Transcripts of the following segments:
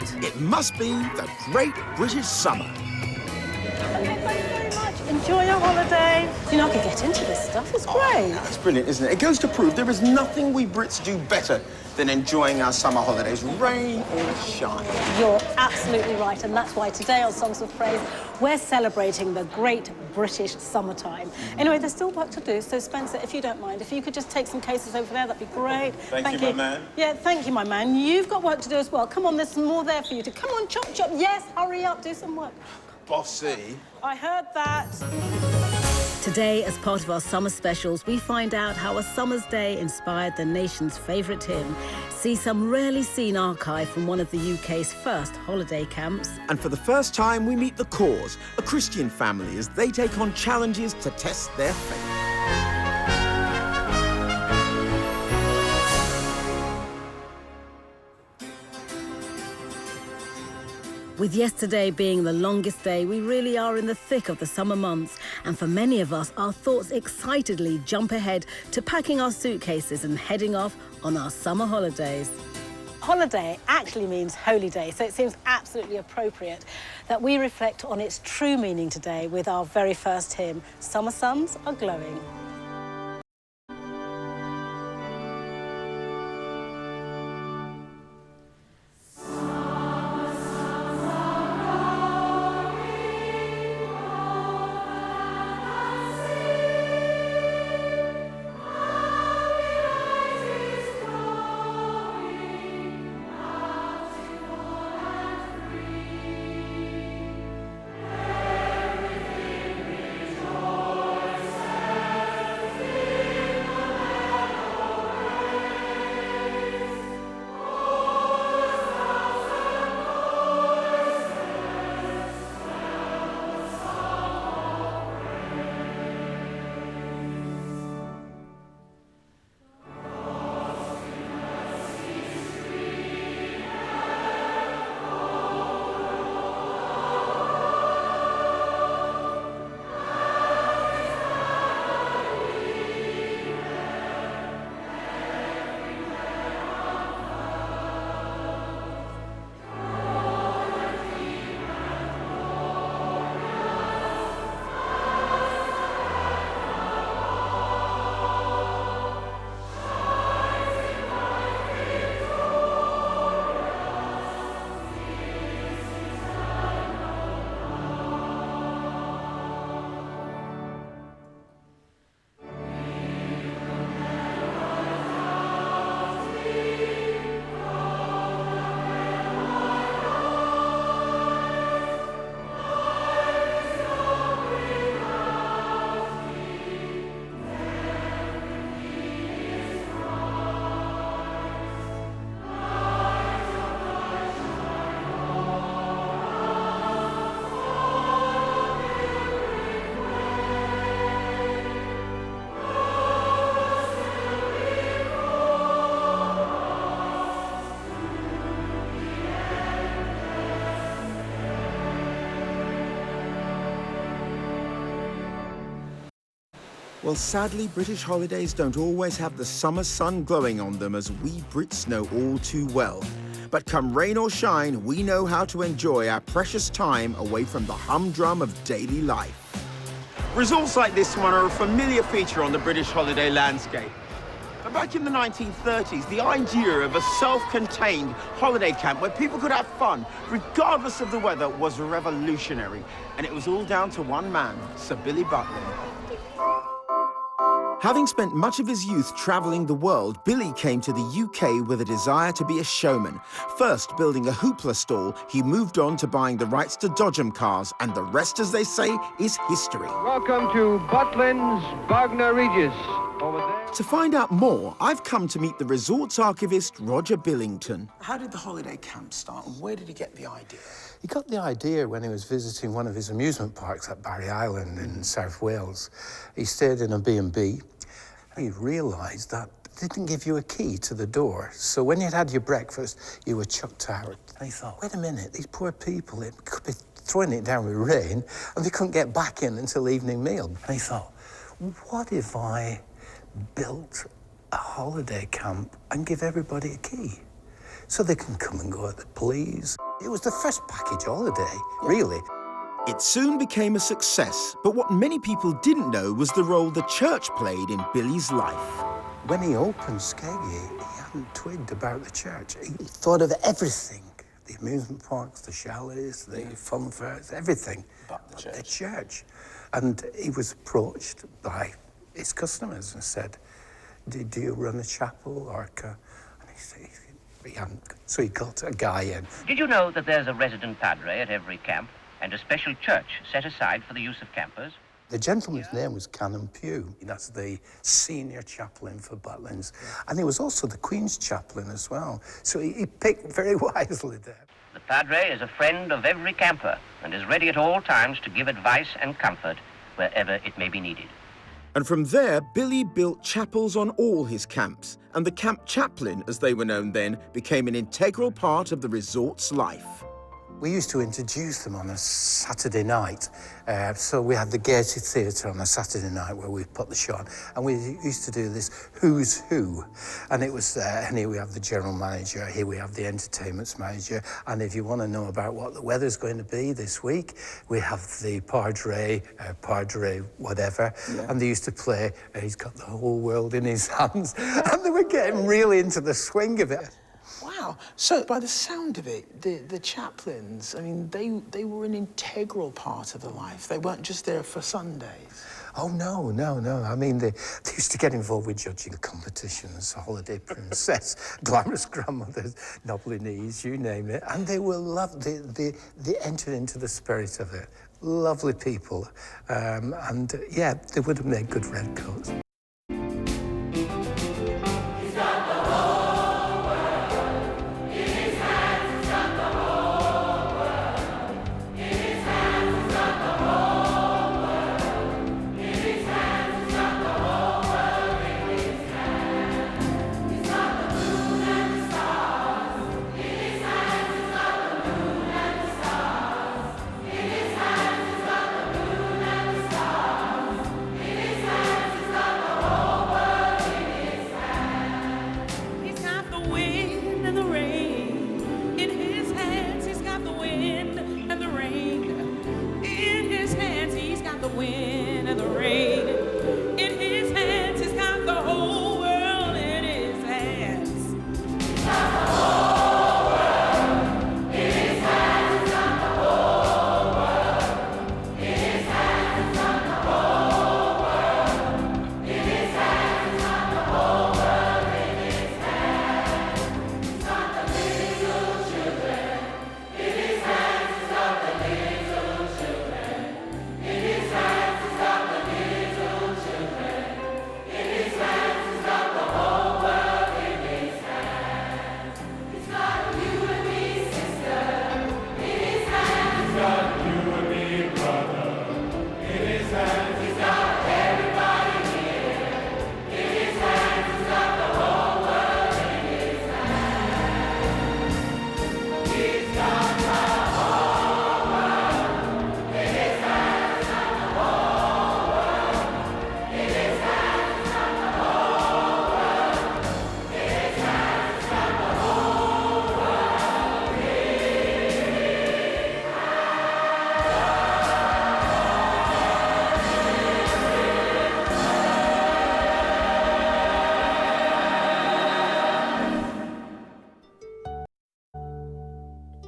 packed. It must be the Great British Summer. Okay, thank you very much. Enjoy your holiday. You know, I could get into this stuff. It's great. It's brilliant, isn't it? It goes to prove there is nothing we Brits do better than enjoying our summer holidays, rain or shine. You're absolutely right, and that's why today on Songs of Praise, we're celebrating the great British summertime. Anyway, there's still work to do, so Spencer, if you don't mind, if you could just take some cases over there, that'd be great. Thank you, my man. Yeah, thank you, my man. You've got work to do as well. Come on, there's some more there for you to... Come on, chop, chop. Yes, hurry up, do some work. Bossy. I heard that. Today, as part of our summer specials, we find out how a summer's day inspired the nation's favourite hymn, see some rarely seen archive from one of the UK's first holiday camps. And for the first time, we meet the Cause, a Christian family, as they take on challenges to test their faith. With yesterday being the longest day, we really are in the thick of the summer months. And for many of us, our thoughts excitedly jump ahead to packing our suitcases and heading off on our summer holidays. Holiday actually means holy day, so it seems absolutely appropriate that we reflect on its true meaning today with our very first hymn, Summer Suns Are Glowing. Well, sadly, British holidays don't always have the summer sun glowing on them, as we Brits know all too well. But come rain or shine, we know how to enjoy our precious time away from the humdrum of daily life. Resorts like this one are a familiar feature on the British holiday landscape. But back in the 1930s, the idea of a self-contained holiday camp where people could have fun, regardless of the weather, was revolutionary. And it was all down to one man, Sir Billy Butlin. Having spent much of his youth travelling the world, Billy came to the UK with a desire to be a showman. First building a hoopla stall, he moved on to buying the rights to Dodgem cars, and the rest, as they say, is history. Welcome to Butlin's Bognor Regis. Over there. To find out more, I've come to meet the resorts archivist, Roger Billington. How did the holiday camp start, and where did he get the idea? He got the idea when he was visiting one of his amusement parks at Barry Island in South Wales. He stayed in a B&B. He realised that they didn't give you a key to the door. So when you'd had your breakfast, you were chucked out. And he thought, wait a minute, these poor people, it could be throwing it down with rain, and they couldn't get back in until evening meal. And he thought, what if I built a holiday camp and give everybody a key so they can come and go at the please? It was the first package holiday, really. It soon became a success, but what many people didn't know was the role the church played in Billy's life. When he opened Skeggy, he hadn't twigged about the church. He thought of everything. The amusement parks, the chalets, the fun fairs, everything. But the church. And he was approached by his customers and said, do you run a chapel? And he said, he hadn't. So he got a guy in. Did you know that there's a resident padre at every camp and a special church set aside for the use of campers? The gentleman's name was Canon Pugh. That's the senior chaplain for Butlins. And he was also the Queen's chaplain as well. So he picked very wisely there. The padre is a friend of every camper and is ready at all times to give advice and comfort wherever it may be needed. And from there, Billy built chapels on all his camps, and the camp chaplain, as they were known then, became an integral part of the resort's life. We used to introduce them on a Saturday night. So we had the Gaiety Theatre on a Saturday night where we put the show on. And we used to do this Who's Who. And it was, and here we have the general manager, here we have the entertainments manager. And if you want to know about what the weather's going to be this week, we have the Padre whatever. Yeah. And they used to play, he's got the whole world in his hands. And they were getting really into the swing of it. Wow. So, by the sound of it, the chaplains, I mean, they were an integral part of the life. They weren't just there for Sundays. Oh, no. I mean, they used to get involved with judging competitions, Holiday Princess, Glamorous Grandmothers, Noblinese, you name it. And they were they entered into the spirit of it. Lovely people. Yeah, they would have made good redcoats.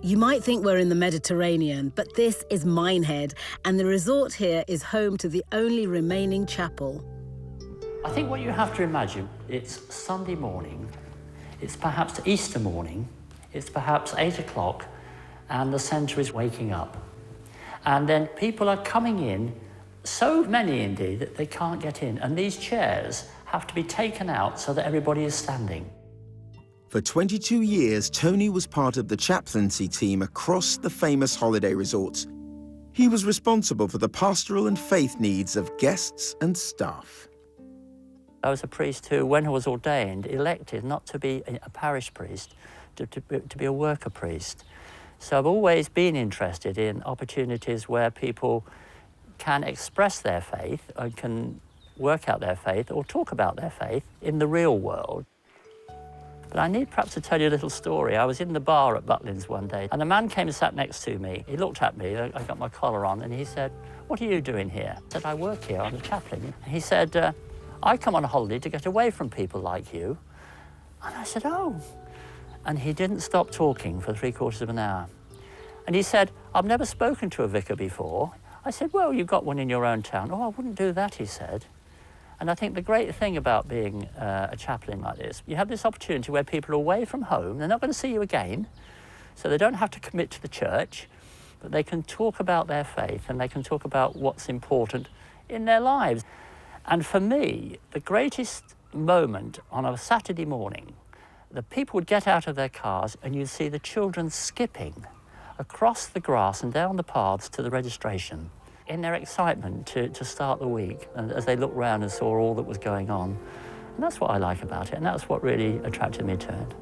You might think we're in the Mediterranean, but this is Minehead, and the resort here is home to the only remaining chapel. I think what you have to imagine, it's Sunday morning, it's perhaps Easter morning, it's perhaps 8 o'clock, and the centre is waking up. And then people are coming in, so many indeed that they can't get in, and these chairs have to be taken out so that everybody is standing. For 22 years, Tony was part of the chaplaincy team across the famous holiday resorts. He was responsible for the pastoral and faith needs of guests and staff. I was a priest who, when I was ordained, elected not to be a parish priest, to be a worker priest. So I've always been interested in opportunities where people can express their faith and can work out their faith or talk about their faith in the real world. But I need perhaps to tell you a little story. I was in the bar at Butlins one day, and a man came and sat next to me. He looked at me, I got my collar on, and he said, "What are you doing here?" I said, "I work here, I'm a chaplain." He said, "I come on holiday to get away from people like you." And I said, "Oh." And he didn't stop talking for 3/4 of an hour. And he said, "I've never spoken to a vicar before." I said, "Well, you've got one in your own town." "Oh, I wouldn't do that," he said. And I think the great thing about being a chaplain like this, you have this opportunity where people are away from home, they're not going to see you again, so they don't have to commit to the church, but they can talk about their faith and they can talk about what's important in their lives. And for me, the greatest moment on a Saturday morning, the people would get out of their cars and you'd see the children skipping across the grass and down the paths to the registration in their excitement to start the week, and as they looked round and saw all that was going on. And that's what I like about it, and that's what really attracted me to it.